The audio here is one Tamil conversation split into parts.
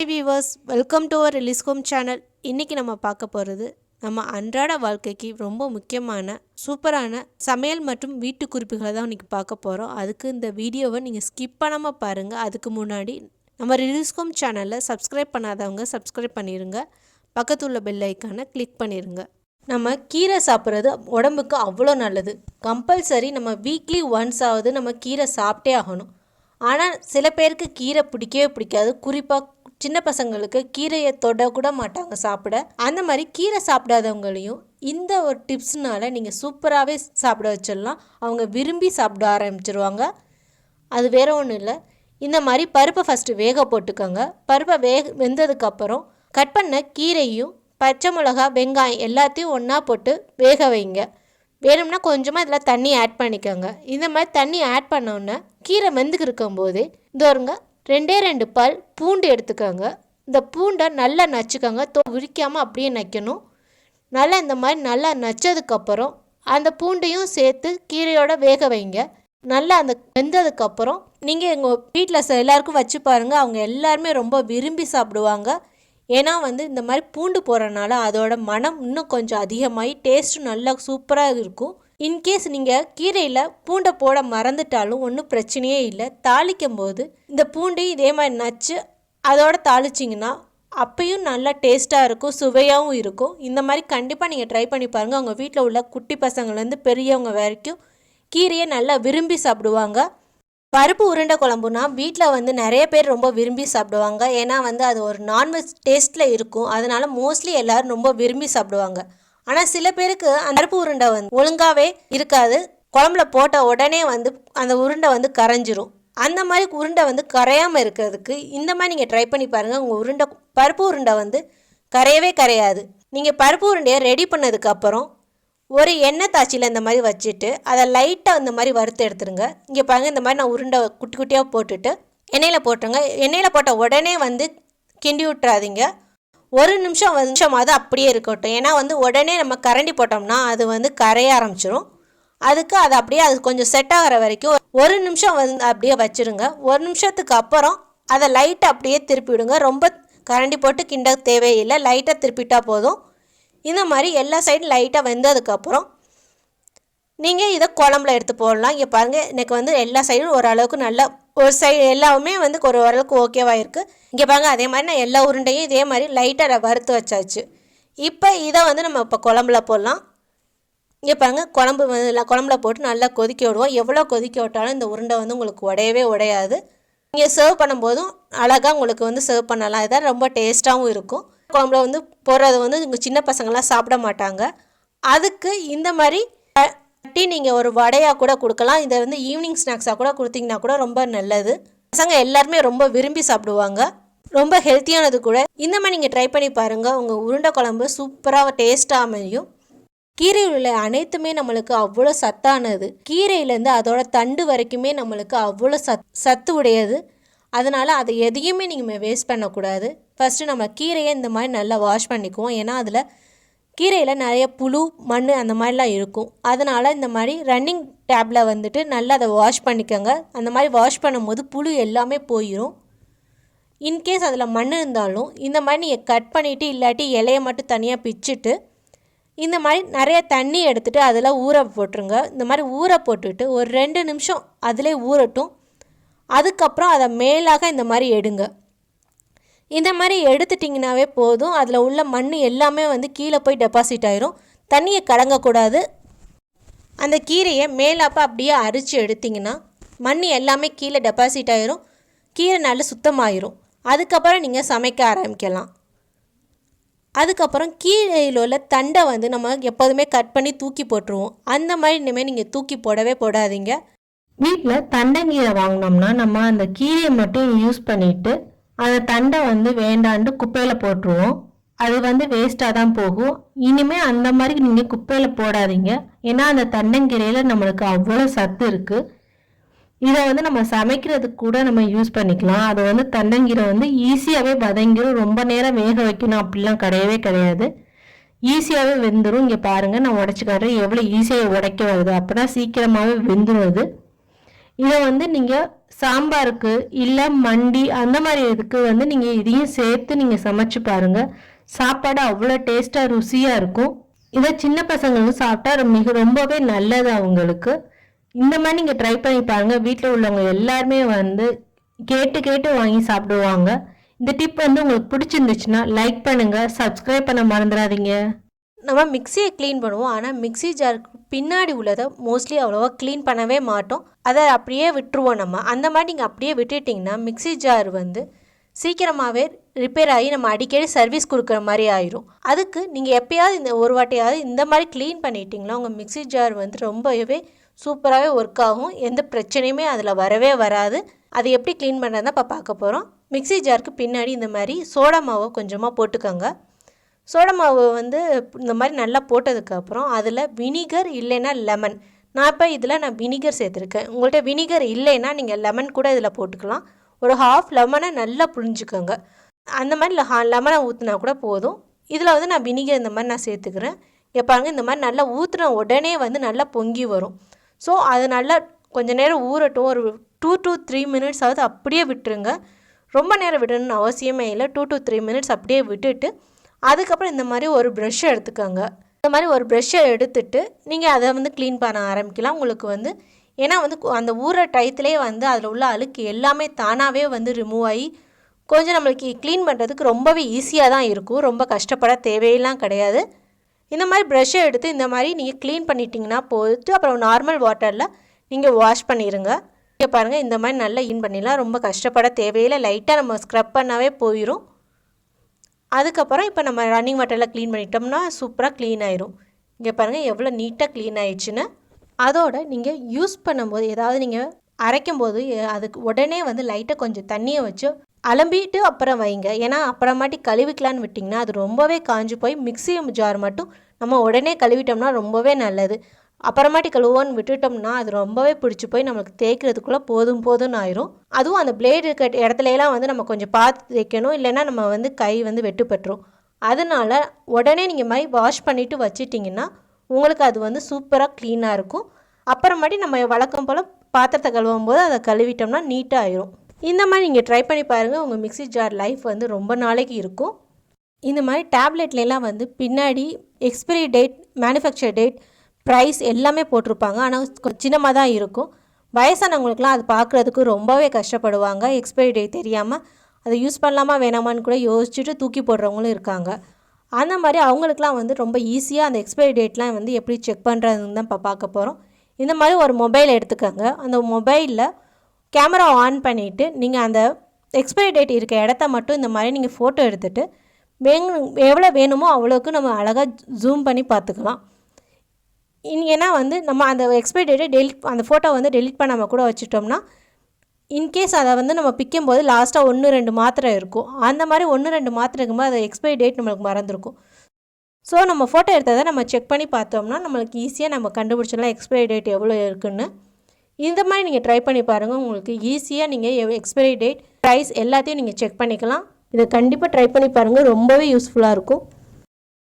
Hi viewers, welcome to our Release Home channel. இன்னைக்கு நம்ம பார்க்க போகிறது நம்ம அன்றாட வாழ்க்கைக்கு ரொம்ப முக்கியமான சூப்பரான சமையல் மற்றும் வீட்டு குறிப்புகளை தான் இன்னைக்கு பார்க்க போகிறோம். அதுக்கு இந்த வீடியோவை நீங்கள் ஸ்கிப் பண்ணாமல் பாருங்கள். அதுக்கு முன்னாடி நம்ம ரிலீஸ் ஹோம் சேனலை சப்ஸ்கிரைப் பண்ணாதவங்க சப்ஸ்கிரைப் பண்ணிடுங்க. பக்கத்தில் உள்ள பெல் ஐக்கானை கிளிக் பண்ணிடுங்க. நம்ம கீரை சாப்பிட்றது உடம்புக்கு அவ்வளோ நல்லது. கம்பல்சரி நம்ம வீக்லி ஒன்ஸ் ஆகுது நம்ம கீரை சாப்பிட்டே ஆகணும். ஆனால் சில பேருக்கு கீரை பிடிக்கவே பிடிக்காது. குறிப்பாக சின்ன பசங்களுக்கு கீரையை தொட கூட மாட்டாங்க சாப்பிட. அந்த மாதிரி கீரை சாப்பிடாதவங்களையும் இந்த ஒரு டிப்ஸ்னால் நீங்கள் சூப்பராகவே சாப்பிட வச்சிடலாம். அவங்க விரும்பி சாப்பிட ஆரம்பிச்சிருவாங்க. அது வேறு ஒன்றும் இல்லை, இந்த மாதிரி பருப்பை ஃபஸ்ட்டு வேக போட்டுக்கோங்க. பருப்பை வெந்ததுக்கப்புறம் கட் பண்ண கீரையும் பச்சை மிளகா வெங்காயம் எல்லாத்தையும் ஒன்றா போட்டு வேக வைங்க. வேணும்னா கொஞ்சமாக இதில் தண்ணி ஆட் பண்ணிக்கோங்க. இந்த மாதிரி தண்ணி ஆட் பண்ணோன்னே கீரை வெந்துக்கு இருக்கும்போதே இதோருங்க 2 பல் பூண்டு எடுத்துக்கோங்க. இந்த பூண்டை நல்லா நச்சுக்கோங்க. உரிக்காமல் அப்படியே நக்கணும். நல்லா இந்த மாதிரி நல்லா நச்சதுக்கப்புறம் அந்த பூண்டையும் சேர்த்து கீரையோட வேக வைங்க. நல்லா அந்த வெந்ததுக்கப்புறம் நீங்கள் எங்கள் வீட்டில் எல்லாருக்கும் வச்சு பாருங்கள். அவங்க எல்லாருமே ரொம்ப விரும்பி சாப்பிடுவாங்க. ஏன்னா இந்த மாதிரி பூண்டு போடுறதுனால அதோட மனம் இன்னும் கொஞ்சம் அதிகமாகி டேஸ்ட்டும் நல்லா சூப்பராக இருக்கும். இன்கேஸ் நீங்கள் கீரையில் பூண்டை போட மறந்துட்டாலும் ஒன்றும் பிரச்சனையே இல்லை. தாளிக்கும் போது இந்த பூண்டு இதே மாதிரி நச்சு அதோட தாளிச்சிங்கன்னா அப்பையும் நல்லா டேஸ்ட்டாக இருக்கும், சுவையாகவும் இருக்கும். இந்த மாதிரி கண்டிப்பாக நீங்கள் ட்ரை பண்ணி பாருங்கள். அவங்க வீட்டில் உள்ள குட்டி பசங்கள்லேருந்து பெரியவங்க வரைக்கும் கீரையை நல்லா விரும்பி சாப்பிடுவாங்க. பருப்பு உருண்டை குழம்புனா வீட்டில் நிறைய பேர் ரொம்ப விரும்பி சாப்பிடுவாங்க. ஏன்னா அது ஒரு நான்வெஜ் டேஸ்ட்டில் இருக்கும். அதனால் மோஸ்ட்லி எல்லோரும் ரொம்ப விரும்பி சாப்பிடுவாங்க. ஆனால் சில பேருக்கு அந்த பருப்பு உருண்டை ஒழுங்காகவே இருக்காது. குழம்புல போட்ட உடனே அந்த உருண்டை கரைஞ்சிரும். அந்த மாதிரி உருண்டை கரையாமல் இருக்கிறதுக்கு இந்த மாதிரி நீங்கள் ட்ரை பண்ணி பாருங்கள். உங்கள் பருப்பு உருண்டை கரையவே கரையாது. நீங்கள் பருப்பு உருண்டையை ரெடி பண்ணதுக்கப்புறம் ஒரு எண்ணெய் தாச்சியில் இந்த மாதிரி வச்சுட்டு அதை லைட்டாக இந்த மாதிரி வறுத்து எடுத்துருங்க. இங்கே பாருங்கள், இந்த மாதிரி நான் உருண்டை குட்டி குட்டியாக போட்டுட்டு எண்ணெயில் போட்டுருங்க. எண்ணெயில் போட்ட உடனே கிண்டி விட்டுறாதீங்க. ஒரு நிமிஷமாவது அப்படியே இருக்கட்டும். ஏன்னா உடனே நம்ம கரண்டி போட்டோம்னா அது கரைய ஆரம்பிச்சிடும். அதுக்கு அது அப்படியே அது கொஞ்சம் செட் ஆகிற வரைக்கும் ஒரு நிமிஷம் அப்படியே வச்சுருங்க. ஒரு நிமிஷத்துக்கு அப்புறம் அதை லைட்டாக அப்படியே திருப்பி விடுங்க. ரொம்ப கரண்டி போட்டு கிண்ட தேவையில்லை, லைட்டாக திருப்பிட்டா போதும். இந்த மாதிரி எல்லா சைடும் லைட்டாக வெந்ததுக்கப்புறம் நீங்கள் இதை குழம்புல எடுத்து போடலாம். இங்கே பாருங்கள், எனக்கு எல்லா சைடும் ஓரளவுக்கு நல்லா ஒரு சைடு எல்லாமே ஒரு ஓரளவுக்கு ஓகேவாக இருக்குது. இங்கே பாருங்கள், அதே மாதிரி நான் எல்லா உருண்டையும் இதே மாதிரி லைட்டாக வறுத்து வச்சாச்சு. இப்போ இதை நம்ம இப்போ குழம்புல போடலாம். இங்கே பாருங்கள், குழம்புல போட்டு நல்லா கொதிக்க விடுவோம். எவ்வளோ கொதிக்க விட்டாலும் இந்த உருண்டை உங்களுக்கு உடையவே உடையாது. நீங்கள் சர்வ் பண்ணும்போதும் அழகாக உங்களுக்கு சர்வ் பண்ணலாம். இதான் ரொம்ப டேஸ்ட்டாகவும் இருக்கும். குழம்புல போடுறது உங்கள் சின்ன பசங்களாம் சாப்பிட மாட்டாங்க. அதுக்கு இந்த மாதிரி கட்டி நீங்கள் ஒரு வடையாக கூட கொடுக்கலாம். இதை ஈவினிங் ஸ்நாக்ஸாக கூட கொடுத்தீங்கன்னா கூட ரொம்ப நல்லது. பசங்க எல்லாருமே ரொம்ப விரும்பி சாப்பிடுவாங்க. ரொம்ப ஹெல்த்தியானது கூட. இந்த மாதிரி நீங்கள் ட்ரை பண்ணி பாருங்கள். உங்கள் உருண்டை குழம்பு சூப்பராக டேஸ்ட்டாக அமையும். கீரையில் உள்ள அனைத்துமே நம்மளுக்கு அவ்வளோ சத்தானது. கீரையிலேருந்து அதோட தண்டு வரைக்குமே நம்மளுக்கு அவ்வளோ சத்து உடையது. அதனால் அதை எதையுமே நீங்கள் வேஸ்ட் பண்ணக்கூடாது. ஃபஸ்ட்டு நம்ம கீரையை இந்த மாதிரி நல்லா வாஷ் பண்ணிக்குவோம். ஏன்னா அதில் கீரையில் நிறைய புழு மண் அந்த மாதிரிலாம் இருக்கும். அதனால் இந்த மாதிரி ரன்னிங் டேப்பில் நல்லா அதை வாஷ் பண்ணிக்கோங்க. அந்த மாதிரி வாஷ் பண்ணும்போது புழு எல்லாமே போயிடும். இன்கேஸ் அதில் மண் இருந்தாலும் இந்த மாதிரி நீங்கள் கட் பண்ணிவிட்டு இல்லாட்டி இலையை மட்டும் தனியாக பிச்சுட்டு இந்த மாதிரி நிறைய தண்ணி எடுத்துகிட்டு அதில் ஊற போட்டுருங்க. இந்த மாதிரி ஊற போட்டுட்டு ஒரு 2 நிமிஷம் அதிலே ஊறட்டும். அதுக்கப்புறம் அதை மேலாக இந்த மாதிரி எடுங்க. இந்த மாதிரி எடுத்துட்டிங்கனாவே போதும். அதில் உள்ள மண் எல்லாமே கீழே போய் டெபாசிட் ஆயிரும். தண்ணியை கலங்கக்கூடாது. அந்த கீரையை மேலாப்போ அப்படியே அரிச்சு எடுத்திங்கன்னா மண் எல்லாமே கீழே டெபாசிட் ஆயிரும். கீரை நல்லா சுத்தமாயிரும். அதுக்கப்புறம் நீங்கள் சமைக்க ஆரம்பிக்கலாம். அதுக்கப்புறம் கீரையில் உள்ள தண்டை நம்ம எப்போதுமே கட் பண்ணி தூக்கி போட்டுருவோம். அந்த மாதிரி இனிமேல் நீங்கள் தூக்கி போடவே போடாதீங்க. வீட்டில் தண்டைங்கீரை வாங்கினோம்னா நம்ம அந்த கீரையை மட்டும் யூஸ் பண்ணிவிட்டு அந்த தண்டை வேண்டான்ட்டு குப்பையில் போட்டுருவோம். அது வேஸ்ட்டாக தான் போகும். இனிமேல் அந்த மாதிரி நீங்கள் குப்பையில் போடாதீங்க. ஏன்னா அந்த தண்டங்கீரையில் நம்மளுக்கு அவ்வளோ சத்து இருக்குது. இதை நம்ம சமைக்கிறதுக்கு கூட நம்ம யூஸ் பண்ணிக்கலாம். அது தண்டங்கீரை ஈஸியாகவே வதங்கிடும். ரொம்ப நேரம் வேக வைக்கணும் அப்படிலாம் கிடையவே கிடையாது. ஈஸியாகவே வெந்துடும். இங்கே பாருங்கள், நான் உடச்சி காட்டுறேன் எவ்வளோ ஈஸியாக உடைக்க வருது. அப்போ தான் சீக்கிரமாகவே வெந்துடும். இதை நீங்கள் சாம்பாருக்கு இல்லை மண்டி அந்த மாதிரி இதுக்கு வந்து நீங்கள் இதையும் சேர்த்து நீங்கள் சமைச்சு பாருங்கள். சாப்பாடு அவ்வளோ டேஸ்ட்டாக ருசியாக இருக்கும். இதை சின்ன பசங்களும் சாப்பிட்டா ரொம்பவே நல்லது அவங்களுக்கு. இந்த மாதிரி நீங்கள் ட்ரை பண்ணி பாருங்கள். வீட்டில் உள்ளவங்க எல்லாருமே வந்து கேட்டு கேட்டு வாங்கி சாப்பிடுவாங்க. இந்த டிப் வந்து உங்களுக்கு பிடிச்சிருந்துச்சுன்னா லைக் பண்ணுங்கள், சப்ஸ்கிரைப் பண்ண மறந்துடாதீங்க. நம்ம மிக்சியை க்ளீன் பண்ணுவோம், ஆனால் மிக்சி ஜாருக்கு பின்னாடி உள்ளதை மோஸ்ட்லி அவ்வளோவா க்ளீன் பண்ணவே மாட்டோம். அதை அப்படியே விட்டுருவோம் நம்ம. அந்த மாதிரி நீங்கள் அப்படியே விட்டுட்டிங்கன்னா மிக்சி ஜார் வந்து சீக்கிரமாகவே ரிப்பேர் ஆகி நம்ம அடிக்கடி சர்வீஸ் கொடுக்குற மாதிரி ஆயிரும். அதுக்கு நீங்கள் எப்போயாவது இந்த ஒரு வாட்டியாவது இந்த மாதிரி க்ளீன் பண்ணிட்டீங்களா உங்கள் மிக்சி ஜார் வந்து ரொம்பவே சூப்பராகவே ஒர்க் ஆகும். எந்த பிரச்சனையுமே அதில் வரவே வராது. அது எப்படி க்ளீன் பண்ணுறதுதான் இப்போ பார்க்க போகிறோம். மிக்சி ஜாருக்கு பின்னாடி இந்த மாதிரி சோடா மாவை கொஞ்சமாக போட்டுக்கோங்க. சோடா மாவு வந்து இந்த மாதிரி நல்லா போட்டதுக்கப்புறம் அதில் வினிகர் இல்லைன்னா லெமன், நான் இப்போ இதில் வினிகர் சேர்த்துருக்கேன். உங்கள்கிட்ட வினிகர் இல்லைன்னா நீங்கள் லெமன் கூட இதில் போட்டுக்கலாம். ஒரு ஹாஃப் லெமனை நல்லா புழிஞ்சுக்கோங்க. அந்த மாதிரி லெமனை ஊற்றினா கூட போதும். இதில் வந்து நான் வினிகர் இந்த மாதிரி நான் சேர்த்துக்கிறேன். இங்கே பாருங்கள், இந்த மாதிரி நல்லா ஊற்றின உடனே வந்து நல்லா பொங்கி வரும். ஸோ அது நல்லா கொஞ்சம் நேரம் ஊறட்டும். ஒரு 2 to 3 minutes ஆகுது அப்படியே விட்டுருங்க. ரொம்ப நேரம் விடணும்னு அவசியமே இல்லை. 2 to 3 minutes அப்படியே விட்டுட்டு அதுக்கப்புறம் இந்த மாதிரி ஒரு ப்ரஷ்ஷை எடுத்துக்கோங்க. இந்த மாதிரி ஒரு ப்ரஷ்ஷை எடுத்துட்டு நீங்கள் அதை வந்து க்ளீன் பண்ண ஆரம்பிக்கலாம். உங்களுக்கு வந்து ஏன்னா வந்து அந்த ஊற டயத்துலேயே வந்து அதில் உள்ள அழுக்கு எல்லாமே தானாகவே வந்து ரிமூவ் ஆகி கொஞ்சம் நம்மளுக்கு க்ளீன் பண்ணுறதுக்கு ரொம்பவே ஈஸியாக தான் இருக்கும். ரொம்ப கஷ்டப்பட தேவையெல்லாம் கிடையாது. இந்த மாதிரி ப்ரஷ்ஷை எடுத்து இந்த மாதிரி நீங்கள் க்ளீன் பண்ணிட்டீங்கன்னா போட்டு அப்புறம் நார்மல் வாட்டரில் நீங்கள் வாஷ் பண்ணிடுங்க. இங்கே பாருங்கள், இந்த மாதிரி நல்லா க்ளீன் பண்ணிடலாம். ரொம்ப கஷ்டப்பட தேவையில்லை. லைட்டாக நம்ம ஸ்க்ரப் பண்ணாவே போயிடும். அதுக்கப்புறம் இப்போ நம்ம ரன்னிங் வாட்டரில் க்ளீன் பண்ணிட்டோம்னா சூப்பராக க்ளீன் ஆயிரும். இங்கே பாருங்கள் எவ்வளோ நீட்டாக க்ளீன் ஆயிடுச்சுன்னு. அதோட நீங்கள் யூஸ் பண்ணும்போது ஏதாவது நீங்கள் அரைக்கும் போது அதுக்கு உடனே வந்து லைட்டாக கொஞ்சம் தண்ணியை வச்சு அலம்பிட்டு அப்புறம் வைங்க. ஏன்னா அப்புறமாட்டி கழுவிக்கலான்னு விட்டிங்கன்னா அது ரொம்பவே காஞ்சி போய் மிக்ஸி ஜார் மட்டும் நம்ம உடனே கழுவிட்டோம்னா ரொம்பவே நல்லது. அப்புறமாட்டி கழுவோன்னு விட்டுட்டோம்னா அது ரொம்பவே பிடிச்சி போய் நம்மளுக்கு தேய்க்கிறதுக்குள்ளே போதும்னு ஆயிரும். அதுவும் அந்த பிளேடு இருக்க இடத்துலலாம் வந்து நம்ம கொஞ்சம் பார்த்து தேய்க்கணும், இல்லைன்னா நம்ம வந்து கை வந்து வெட்டுப்பட்டுரும். அதனால் உடனே நீங்கள் மாதிரி வாஷ் பண்ணிவிட்டு வச்சிட்டிங்கன்னா உங்களுக்கு அது வந்து சூப்பராக க்ளீனாக இருக்கும். அப்புறமாட்டி நம்ம வழக்கம் போல் பாத்திரத்தை கழுவும் போது அதை கழுவிட்டோம்னா நீட்டாக ஆயிரும். இந்த மாதிரி நீங்கள் ட்ரை பண்ணி பாருங்கள். உங்கள் மிக்ஸி ஜார் லைஃப் வந்து ரொம்ப நாளைக்கு இருக்கும். இந்த மாதிரி டேப்லெட்லாம் வந்து பின்னாடி expiry date, manufacture date, price எல்லாமே போட்டிருப்பாங்க. ஆனால் சின்னமாக தான் இருக்கும். வயசானவங்களுக்குலாம் அது பார்க்குறதுக்கு ரொம்பவே கஷ்டப்படுவாங்க. எக்ஸ்பைரி டேட் தெரியாமல் அதை யூஸ் பண்ணலாமா வேணாமான்னு கூட யோசிச்சுட்டு தூக்கி போடுறவங்களும் இருக்காங்க. அந்த மாதிரி அவங்களுக்குலாம் வந்து ரொம்ப ஈஸியாக அந்த எக்ஸ்பைரி டேட்லாம் வந்து எப்படி செக் பண்ணுறதுன்னு தான் இப்போ பார்க்க போகிறோம். இந்த மாதிரி ஒரு மொபைல் எடுத்துக்கோங்க. அந்த மொபைலில் கேமரா ஆன் பண்ணிவிட்டு நீங்கள் அந்த எக்ஸ்பைரி டேட் இருக்க இடத்த மட்டும் இந்த மாதிரி நீங்கள் ஃபோட்டோ எடுத்துகிட்டு எவ்வளோ வேணுமோ அவ்வளோக்கு நம்ம அழகாக ஜூம் பண்ணி பார்த்துக்கலாம். ஏன்னா வந்து நம்ம அந்த எக்ஸ்பைரி டேட்டை அந்த ஃபோட்டோ வந்து டெலிட் பண்ணாமல் கூட வச்சுட்டோம்னா இன்கேஸ் அதை வந்து நம்ம பிக்கும்போது லாஸ்ட்டாக 1-2 மாத்திரை இருக்கும். அந்த மாதிரி 1-2 மாத்திரை இருக்கும்போது அதை எக்ஸ்பைரி டேட் நம்மளுக்கு மறந்துருக்கும். ஸோ நம்ம ஃபோட்டோ எடுத்ததை நம்ம செக் பண்ணி பார்த்தோம்னா நம்மளுக்கு ஈஸியாக நம்ம கண்டுபிடிச்சிடலாம் எக்ஸ்பைரி டேட் எவ்வளோ இருக்குன்னு. இந்த மாதிரி நீங்கள் ட்ரை பண்ணி பாருங்கள். உங்களுக்கு ஈஸியாக நீங்கள் எக்ஸ்பைரி டேட், ப்ரைஸ் எல்லாத்தையும் நீங்கள் செக் பண்ணிக்கலாம். இதை கண்டிப்பாக ட்ரை பண்ணி பாருங்கள். ரொம்பவே யூஸ்ஃபுல்லாக இருக்கும்.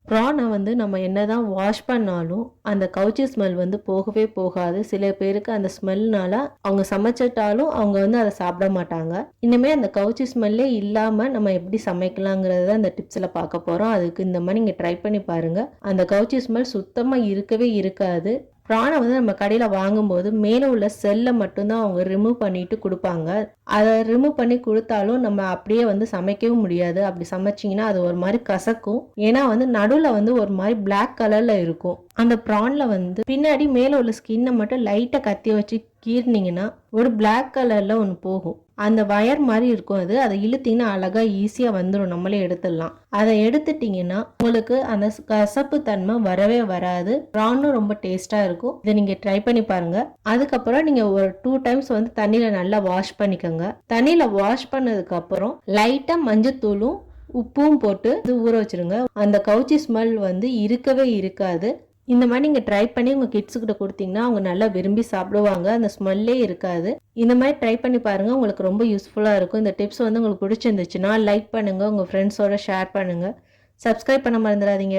ப்ரானை வந்து நம்ம என்ன தான் வாஷ் பண்ணாலும் அந்த கவுச்சி ஸ்மெல் வந்து போகவே போகாது. சில பேருக்கு அந்த ஸ்மெல்னால அவங்க சமைச்சிட்டாலும் அவங்க வந்து அதை சாப்பிட மாட்டாங்க. இனிமேல் அந்த கவுச்சி ஸ்மெல்லே இல்லாமல் நம்ம எப்படி சமைக்கலாங்கிறத அந்த டிப்ஸில் பார்க்க போகிறோம். அதுக்கு இந்த மாதிரி நீங்கள் ட்ரை பண்ணி பாருங்கள். அந்த கவுச்சி ஸ்மெல் சுத்தமாக இருக்கவே இருக்காது. ப்ரானை வந்து நம்ம கடையில் வாங்கும்போது மேலே உள்ள செல்லை மட்டும்தான் அவங்க ரிமூவ் பண்ணிட்டு கொடுப்பாங்க. அதை ரிமூவ் பண்ணி கொடுத்தாலும் நம்ம அப்படியே வந்து சமைக்கவும் முடியாது. அப்படி சமைச்சிங்கன்னா அது ஒரு மாதிரி கசக்கும். ஏன்னா வந்து நடுவில் வந்து ஒரு மாதிரி பிளாக் கலரில் இருக்கும். அந்த ப்ரானில் வந்து பின்னாடி மேலே உள்ள ஸ்கின்னை மட்டும் லைட்டாக கத்தி வச்சு கீறினீங்கன்னா ஒரு பிளாக் கலரில் ஒன்று போகும். அந்த வயர் மாதிரி இருக்கும். அதை இழுத்தீங்கன்னா அழகாக ஈஸியாக வந்துடும். நம்மளே எடுத்துடலாம். அதை எடுத்துட்டிங்கன்னா உங்களுக்கு அந்த கசப்பு தன்மை வரவே வராது. ப்ரானும் ரொம்ப டேஸ்ட்டாக இருக்கும். இதை நீங்கள் ட்ரை பண்ணி பாருங்கள். அதுக்கப்புறம் நீங்கள் ஒரு 2 times வந்து தண்ணியில் நல்லா வாஷ் பண்ணிக்கோங்க. தண்ணியில் வாஷ் பண்ணதுக்கப்புறம் லைட்டாக மஞ்சத்தூளும் உப்பும் போட்டு ஊற வச்சுருங்க. அந்த கவுச்சி ஸ்மெல் வந்து இருக்கவே இருக்காது. இந்த மாதிரி நீங்கள் ட்ரை பண்ணி உங்கள் கிட்ஸுக்கிட்ட கொடுத்தீங்கன்னா அவங்க நல்லா விரும்பி சாப்பிடுவாங்க. அந்த ஸ்மெல்லே இருக்காது. இந்த மாதிரி ட்ரை பண்ணி பாருங்கள். உங்களுக்கு ரொம்ப யூஸ்ஃபுல்லாக இருக்கும். இந்த டிப்ஸ் வந்து உங்களுக்கு பிடிச்சிருந்துச்சுன்னா லைக் பண்ணுங்கள், உங்கள் ஃப்ரெண்ட்ஸோட ஷேர் பண்ணுங்கள், சப்ஸ்கிரைப் பண்ண மறந்துடாதீங்க.